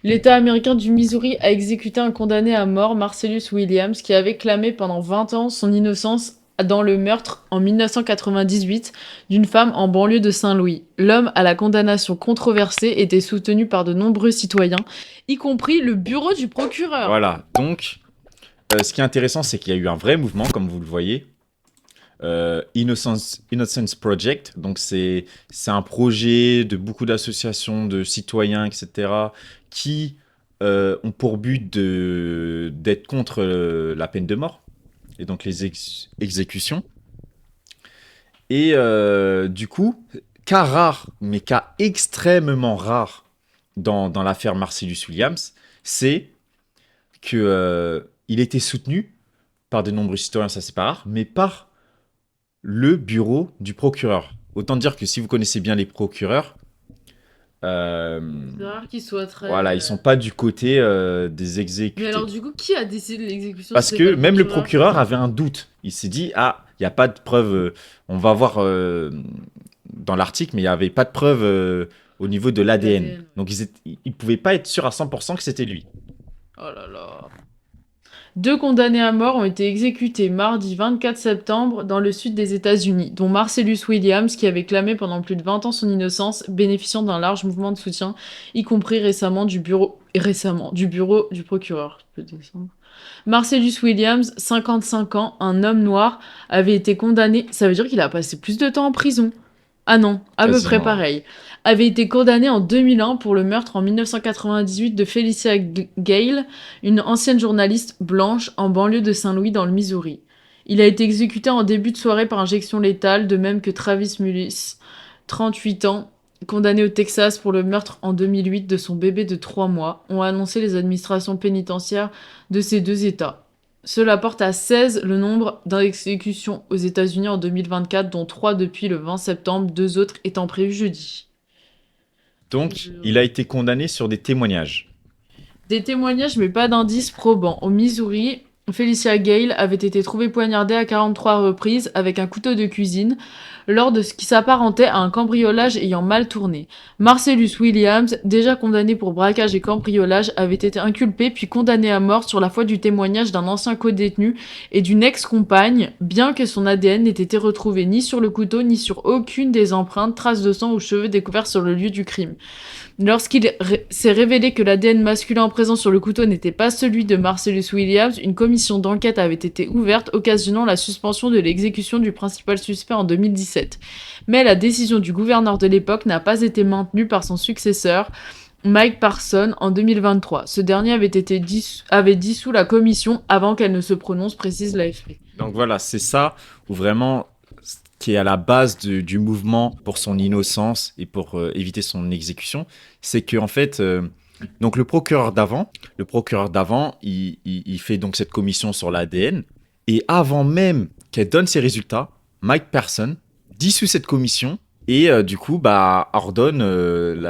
L'État américain du Missouri a exécuté un condamné à mort, Marcellus Williams, qui avait clamé pendant 20 ans son innocence dans le meurtre en 1998 d'une femme en banlieue de Saint-Louis. L'homme à la condamnation controversée était soutenu par de nombreux citoyens, y compris le bureau du procureur. Voilà. Donc, ce qui est intéressant, c'est qu'il y a eu un vrai mouvement, comme vous le voyez. Innocence Project. Donc, c'est un projet de beaucoup d'associations, de citoyens, etc., qui ont pour but d'être contre la peine de mort et donc les exécutions. Et du coup, cas rare, mais cas extrêmement rare dans l'affaire Marcellus Williams, c'est que il était soutenu par de nombreux citoyens, ça c'est pas rare, mais par le bureau du procureur. Autant dire que si vous connaissez bien les procureurs, euh, C'est rare qu'il soit voilà, ils très... sont pas du côté des Mais alors exécutés. du coup, qui a décidé de l'exécution si Parce c'est pas que le même le procureur? procureur avait un doute. Il s'est dit, ah, il n'y a pas de preuve. On va voir dans l'article, mais il n'y avait pas de preuve au niveau de l'ADN. L'ADN. Donc ils ne pouvaient pas être sûrs à 100% que c'était lui. Oh là là. Deux condamnés à mort ont été exécutés mardi 24 septembre dans le sud des États-Unis, dont Marcellus Williams, qui avait clamé pendant plus de 20 ans son innocence, bénéficiant d'un large mouvement de soutien, y compris récemment du bureau du procureur. Je peux descendre. Marcellus Williams, 55 ans, un homme noir, avait été condamné. Ça veut dire qu'il a passé plus de temps en prison. Ah non, à peu près Quasiment, ouais. pareil. Avait été condamné en 2001 pour le meurtre en 1998 de Felicia Gale, une ancienne journaliste blanche en banlieue de Saint-Louis dans le Missouri. Il a été exécuté en début de soirée par injection létale, de même que Travis Mullis, 38 ans, condamné au Texas pour le meurtre en 2008 de son bébé de 3 mois, ont annoncé les administrations pénitentiaires de ces deux États. Cela porte à 16 le nombre d'exécutions aux États-Unis en 2024, dont 3 depuis le 20 septembre, 2 autres étant prévus jeudi. Donc il a été condamné sur des témoignages. Des témoignages, mais pas d'indices probants. Au Missouri, Felicia Gale avait été trouvée poignardée à 43 reprises avec un couteau de cuisine lors de ce qui s'apparentait à un cambriolage ayant mal tourné. Marcellus Williams, déjà condamné pour braquage et cambriolage, avait été inculpé puis condamné à mort sur la foi du témoignage d'un ancien codétenu et d'une ex-compagne, bien que son ADN n'ait été retrouvé ni sur le couteau ni sur aucune des empreintes, traces de sang ou cheveux découverts sur le lieu du crime. Lorsqu'il s'est révélé que l'ADN masculin présent sur le couteau n'était pas celui de Marcellus Williams, une commission d'enquête avait été ouverte, occasionnant la suspension de l'exécution du principal suspect en 2017. Mais la décision du gouverneur de l'époque n'a pas été maintenue par son successeur, Mike Parson, en 2023. Ce dernier avait dissous la commission avant qu'elle ne se prononce, précise l'AFP. Donc voilà, c'est ça où vraiment qui est à la base du mouvement pour son innocence et pour éviter son exécution, c'est que en fait, donc le procureur d'avant, il fait donc cette commission sur l'ADN et avant même qu'elle donne ses résultats, Mike Person dissout cette commission et du coup bah ordonne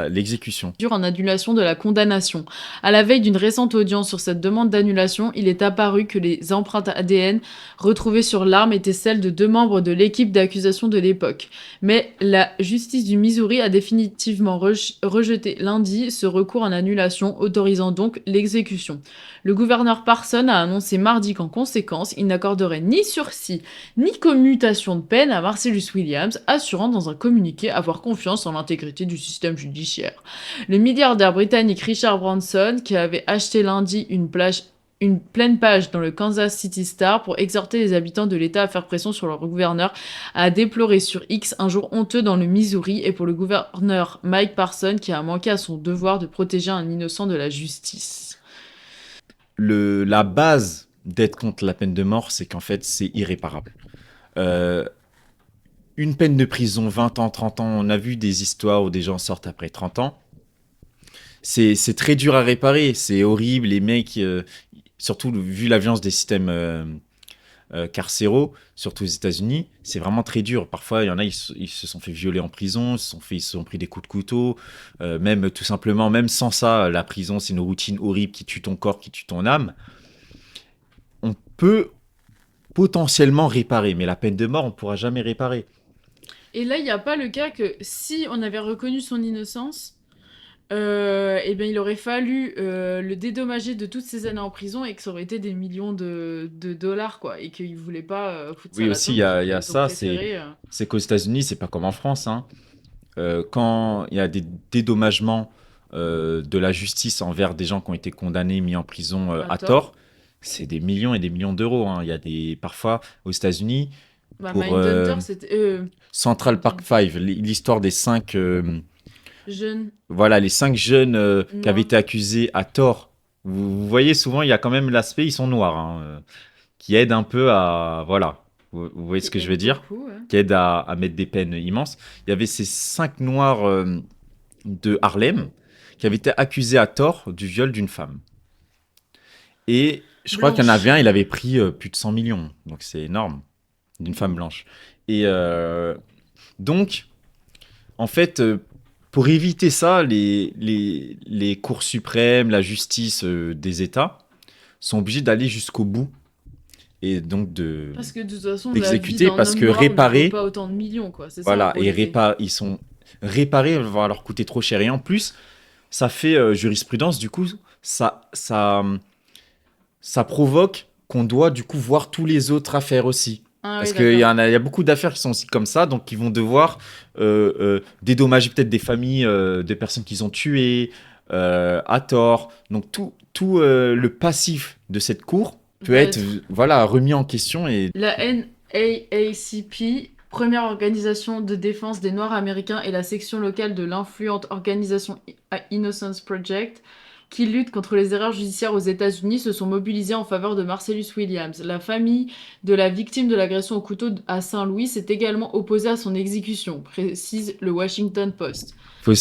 l'exécution. En annulation de la condamnation. À la veille d'une récente audience sur cette demande d'annulation, il est apparu que les empreintes ADN retrouvées sur l'arme étaient celles de 2 membres de l'équipe d'accusation de l'époque. Mais la justice du Missouri a définitivement rejeté lundi ce recours en annulation, autorisant donc l'exécution. Le gouverneur Parson a annoncé mardi qu'en conséquence, il n'accorderait ni sursis ni commutation de peine à Marcellus Williams, assurant dans un communiqué avoir confiance en l'intégrité du système judiciaire. Le milliardaire britannique Richard Branson, qui avait acheté lundi une pleine page dans le Kansas City Star pour exhorter les habitants de l'État à faire pression sur leur gouverneur, a déploré sur X un jour honteux dans le Missouri et pour le gouverneur Mike Parson qui a manqué à son devoir de protéger un innocent de la justice. La base d'être contre la peine de mort, c'est qu'en fait, c'est irréparable. Euh, une peine de prison, 20 ans, 30 ans, on a vu des histoires où des gens sortent après 30 ans. C'est très dur à réparer, c'est horrible, les mecs, surtout vu la violence des systèmes carcéraux, surtout aux États-Unis, c'est vraiment très dur. Parfois, il y en a, ils se sont fait violer en prison, ils se sont pris des coups de couteau, même tout simplement, même sans ça, la prison, c'est une routine horrible qui tue ton corps, qui tue ton âme. On peut potentiellement réparer, mais la peine de mort, on ne pourra jamais réparer. Et là, il n'y a pas le cas que si on avait reconnu son innocence, Eh bien, il aurait fallu le dédommager de toutes ces années en prison et que ça aurait été des millions de dollars, quoi. Et qu'il voulait pas foutre ça Oui, à la aussi, tombe, il y a ils ont ça, préféré. c'est qu'aux États-Unis, c'est pas comme en France, hein. Quand il y a des dédommagements de la justice envers des gens qui ont été condamnés, mis en prison À à tort. tort, c'est des millions et des millions d'euros, hein. Il y a parfois aux États-Unis, Bah, pour Mindhunter, c'était. Central Park Attends, 5, l'histoire des cinq, jeune, voilà, les cinq jeunes qui avaient noir. été accusés à tort. Vous voyez souvent, il y a quand même l'aspect, ils sont noirs, hein, qui aide un peu à, voilà, vous voyez ce Qui que je veux aide dire, beaucoup, ouais. qui aide à mettre des peines immenses. Il y avait ces cinq noirs de Harlem qui avaient été accusés à tort du viol d'une femme. Et je crois qu'il y en avait Blanche. un, il avait pris plus de 100 millions, donc c'est énorme, d'une femme blanche. Et donc, en fait, pour éviter ça, les cours suprêmes, la justice des États sont obligés d'aller jusqu'au bout et donc Parce que de toute façon, la vie d'exécuter d'un parce homme que noir ne vaut réparer, pas autant de millions, quoi. C'est ça la voilà, réalité. ils sont réparer va leur coûter trop cher. Et en plus, ça fait jurisprudence, du coup, ça, ça provoque qu'on doit du coup voir tous les autres affaires aussi. Ah Parce oui, qu'il d'accord. il y a beaucoup d'affaires qui sont aussi comme ça, donc ils vont devoir dédommager peut-être des familles de personnes qu'ils ont tuées à tort. Donc tout le passif de cette cour peut Va être être voilà, remis en question. Et la NAACP, première organisation de défense des Noirs américains et la section locale de l'influente organisation Innocence Project, qui lutte contre les erreurs judiciaires aux États-Unis, se sont mobilisés en faveur de Marcellus Williams. La famille de la victime de l'agression au couteau à Saint-Louis s'est également opposée à son exécution, précise le Washington Post. faut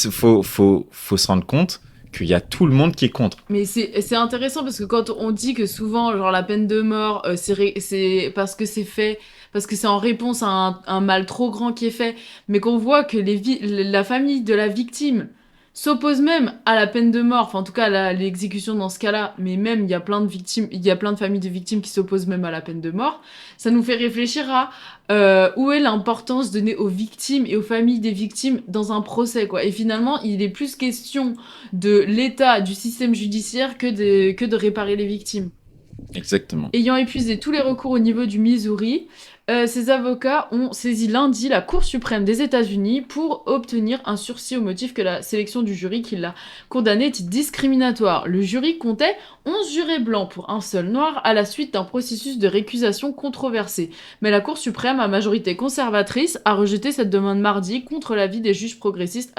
se rendre compte qu'il y a tout le monde qui est contre. Mais c'est intéressant parce que quand on dit que souvent, genre, la peine de mort, c'est parce que c'est fait, parce que c'est en réponse à un mal trop grand qui est fait, mais qu'on voit que la famille de la victime s'oppose même à la peine de mort, enfin en tout cas à l'exécution dans ce cas-là, mais même il y a plein de victimes, il y a plein de familles de victimes qui s'opposent même à la peine de mort, ça nous fait réfléchir à où est l'importance donnée aux victimes et aux familles des victimes dans un procès, quoi. Et finalement, il est plus question de l'État, du système judiciaire que de réparer les victimes. Exactement. Ayant épuisé tous les recours au niveau du Missouri, ces avocats ont saisi lundi la Cour suprême des États-Unis pour obtenir un sursis au motif que la sélection du jury qui l'a condamné était discriminatoire. Le jury comptait 11 jurés blancs pour un seul noir à la suite d'un processus de récusation controversé. Mais la Cour suprême, à majorité conservatrice, a rejeté cette demande mardi contre l'avis des juges progressistes,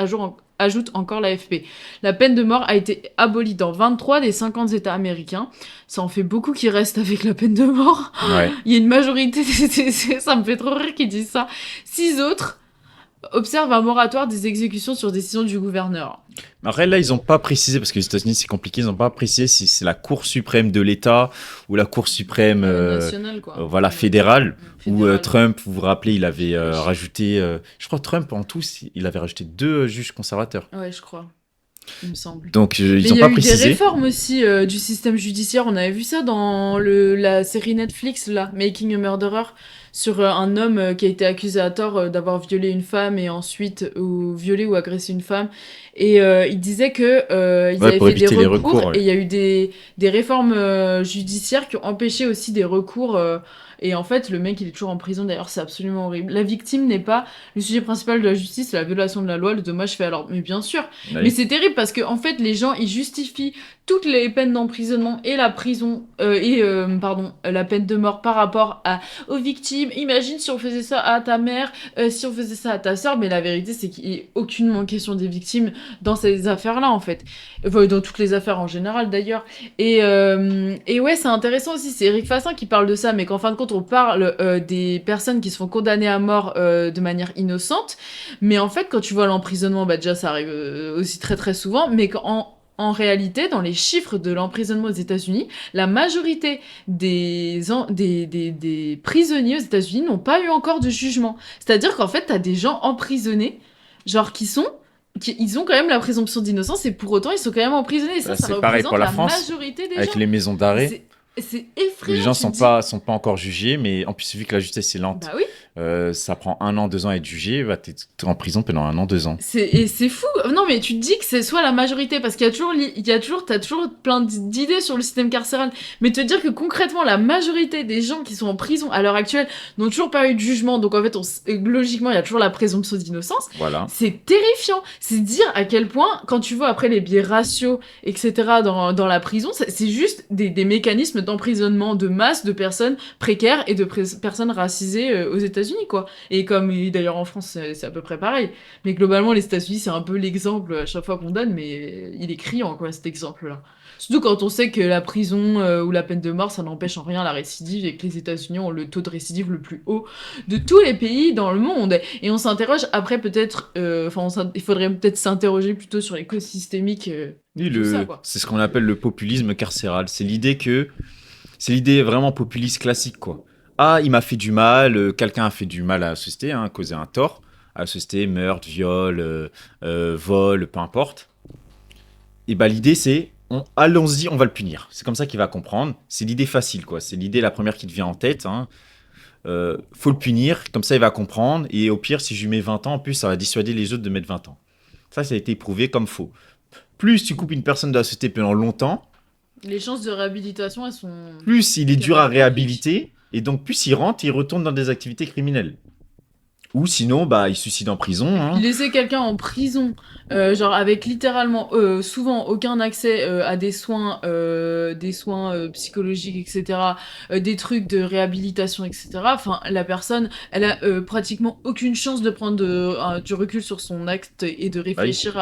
ajoute encore l'AFP. La peine de mort a été abolie dans 23 des 50 États américains. Ça en fait beaucoup qui restent avec la peine de mort. Ouais. Il y a une majorité, ça me fait trop rire qu'ils disent ça. 6 autres observent un moratoire des exécutions sur décision du gouverneur. Après, là, ils n'ont pas précisé, parce que les États-Unis, c'est compliqué, ils n'ont pas précisé si c'est la Cour suprême de l'État ou la Cour suprême National, quoi. voilà, fédérale, où Fédéral. Trump, vous vous rappelez, il avait rajouté, je crois Trump en tout, il avait rajouté 2 juges conservateurs. Ouais, je crois. Il me semble. Donc, Mais ils il n'ont y a pas eu des précisé. réformes aussi du système judiciaire. On avait vu ça dans la série Netflix, là, Making a Murderer, sur un homme qui a été accusé à tort d'avoir violé une femme et ensuite ou violé ou agressé une femme. Et il disait que ils Ouais, avaient pour fait des éviter les recours recours. Ouais. et il y a eu des réformes judiciaires qui ont empêché aussi des recours. Et en fait, le mec, il est toujours en prison. D'ailleurs, c'est absolument horrible. La victime n'est pas le sujet principal de la justice, c'est la violation de la loi, le dommage fait à l'ordre. Mais bien sûr. Oui. Mais c'est terrible parce que en fait, les gens, ils justifient toutes les peines d'emprisonnement et la prison la peine de mort par rapport aux victimes. Imagine si on faisait ça à ta mère, si on faisait ça à ta sœur. Mais la vérité, c'est qu'il n'y a aucunement question des victimes dans ces affaires-là, en fait. Enfin, dans toutes les affaires en général, d'ailleurs. Et ouais, c'est intéressant aussi. C'est Eric Fassin qui parle de ça, mais qu'en fin de compte, on parle des personnes qui se font condamner à mort de manière innocente. Mais en fait, quand tu vois l'emprisonnement, bah déjà, ça arrive aussi très très souvent. Mais en réalité, dans les chiffres de l'emprisonnement aux États-Unis, la majorité des prisonniers aux États-Unis n'ont pas eu encore de jugement. C'est-à-dire qu'en fait, t'as des gens emprisonnés, genre ils ont quand même la présomption d'innocence et pour autant ils sont quand même emprisonnés. Et ça C'est pareil représente pour la la France, majorité des avec gens. les maisons d'arrêt. C'est Où les effrayant, gens tu te dis. sont pas encore jugés, mais en plus, vu que la justice est lente, Bah oui. ça prend 1 an, 2 ans à être jugé, bah, t'es en prison pendant 1 an, 2 ans. Et c'est fou. Non, mais tu te dis que c'est soit la majorité, parce qu'il y a toujours, t'as toujours plein d'idées sur le système carcéral. Mais te dire que concrètement, la majorité des gens qui sont en prison à l'heure actuelle n'ont toujours pas eu de jugement, donc en fait, logiquement, il y a toujours la présomption d'innocence. Voilà. C'est terrifiant. C'est dire à quel point, quand tu vois après les biais raciaux, etc., dans la prison, c'est juste des mécanismes d'emprisonnement de masse de personnes précaires et de personnes racisées aux États-Unis, quoi. Et comme d'ailleurs en France, c'est à peu près pareil. Mais globalement, les États-Unis, c'est un peu l'exemple à chaque fois qu'on donne, mais il est criant, quoi, cet exemple-là. Surtout quand on sait que la prison ou la peine de mort, ça n'empêche en rien la récidive et que les États-Unis ont le taux de récidive le plus haut de tous les pays dans le monde. Et on s'interroge après peut-être, il faudrait peut-être s'interroger plutôt sur l'écosystémique Oui, de tout ça, quoi. c'est ce qu'on appelle le populisme carcéral. C'est l'idée vraiment populiste classique, quoi. Ah, il m'a fait du mal, quelqu'un a fait du mal à la société, hein, causé un tort à la société, meurtre, viol, vol, peu importe. Et bah l'idée c'est, allons-y, on va le punir. C'est comme ça qu'il va comprendre. C'est l'idée facile, quoi. C'est l'idée la première qui te vient en tête. Hein. Faut le punir, comme ça il va comprendre. Et au pire, si je lui mets 20 ans, en plus, ça va dissuader les autres de mettre 20 ans. Ça a été prouvé comme faux. Plus tu coupes une personne de la société pendant longtemps, Les chances de réhabilitation, elles sont plus il est dur à catastrophiques. réhabiliter. Et donc, plus il rentre, il retourne dans des activités criminelles. Ou sinon, bah, il se suicide en prison. Et puis Hein. laisser quelqu'un en prison, genre avec littéralement souvent aucun accès à des soins psychologiques, etc., des trucs de réhabilitation, etc. Enfin, la personne, elle a pratiquement aucune chance de prendre du recul sur son acte et de Bah oui, réfléchir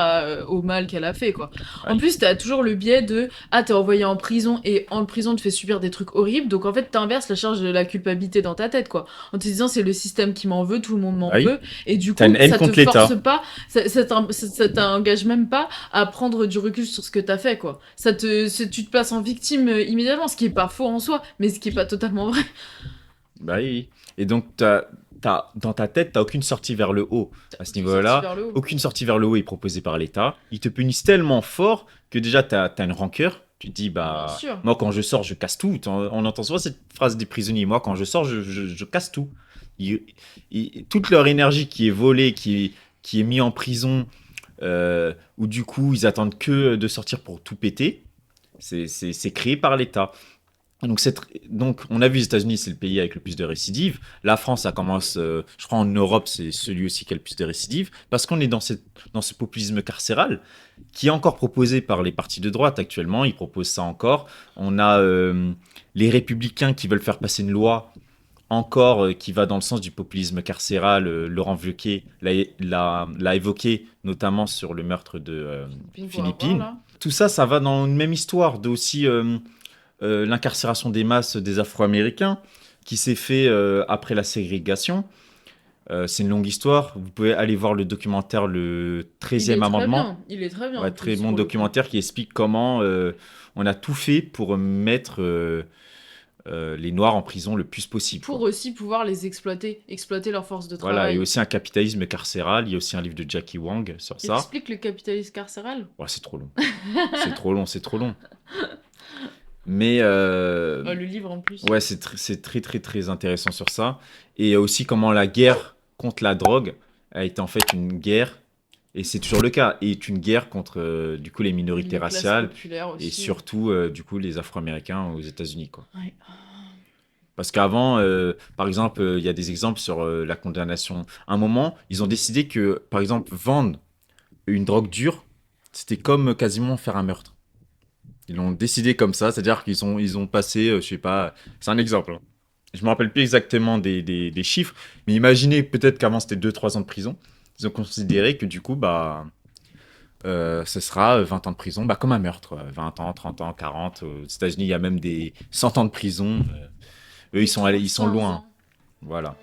au mal qu'elle a fait, quoi. bah En oui. plus, t'as toujours le biais de ah, t'es envoyé en prison et en prison, tu fais subir des trucs horribles, donc en fait, t'inverses la charge de la culpabilité dans ta tête, quoi. En te disant, c'est le système qui m'en veut, tout le monde m'en Bah oui. veut. Et du T'as une coup, haine ça te contre force l'État. pas, ça t'engage même pas à prendre du recul sur ce que t'as fait, quoi. Tu te places en victime immédiatement, ce qui est pas faux en soi, mais ce qui est pas totalement vrai. Bah oui. Et donc, dans ta tête, t'as aucune sortie vers le haut. À ce Aucune sortie niveau-là, vers le haut. aucune sortie vers le haut est proposée par l'État. Ils te punissent tellement fort que déjà, t'as une rancœur. Tu te dis, Bien bah, sûr. moi, quand je sors, je casse tout. On entend souvent cette phrase des prisonniers. Moi, quand je sors, je casse tout. Toute leur énergie qui est volée, qui est mise en prison, où du coup, ils attendent que de sortir pour tout péter, c'est créé par l'État. Donc, on a vu les États-Unis, c'est le pays avec le plus de récidives. La France, ça commence, je crois en Europe, c'est celui aussi qui a le plus de récidives, parce qu'on est dans ce populisme carcéral qui est encore proposé par les partis de droite actuellement. Ils proposent ça encore. On a les républicains qui veulent faire passer une loi encore qui va dans le sens du populisme carcéral. Laurent Wauquiez l'a évoqué, notamment sur le meurtre de Philippines pour avoir, Philippines. là. Tout ça, ça va dans une même histoire de aussi l'incarcération des masses des Afro-Américains qui s'est fait après la ségrégation. C'est une longue histoire. Vous pouvez aller voir le documentaire Le Il 13e est très amendement. bien. Il est très bien, Ouais, en très plus, bon pour le coup. documentaire qui explique comment on a tout fait pour mettre les Noirs en prison le plus possible. Pour Quoi. aussi pouvoir les exploiter leur force de Voilà, et travail. aussi un capitalisme carcéral. Il y a aussi un livre de Jackie Wang sur ça. Explique le capitalisme carcéral. Ouais, c'est trop long. C'est trop long, c'est trop long. Mais Le livre en plus. ouais, c'est très très très intéressant sur ça. Et aussi comment la guerre contre la drogue a été en fait une guerre, et c'est toujours le cas, et est une guerre contre du coup les minorités Les classes raciales populaires et aussi. surtout du coup les Afro-Américains aux États-Unis quoi. Ouais. Parce qu'avant, par exemple, il y a des exemples sur la condamnation. À un moment, ils ont décidé que, par exemple, vendre une drogue dure, c'était comme quasiment faire un meurtre. Ils l'ont décidé comme ça, c'est-à-dire ils ont passé, je sais pas, c'est un exemple. Hein. Je me rappelle plus exactement des chiffres, mais imaginez peut-être qu'avant c'était 2 3 ans de prison. Ils ont considéré que du coup, bah, ce sera 20 ans de prison, bah, comme un meurtre. 20 ans, 30 ans, 40. Aux États-Unis, il y a même des 100 ans de prison. Eux, Des ils sont loin. 300 Hein. ans. Voilà.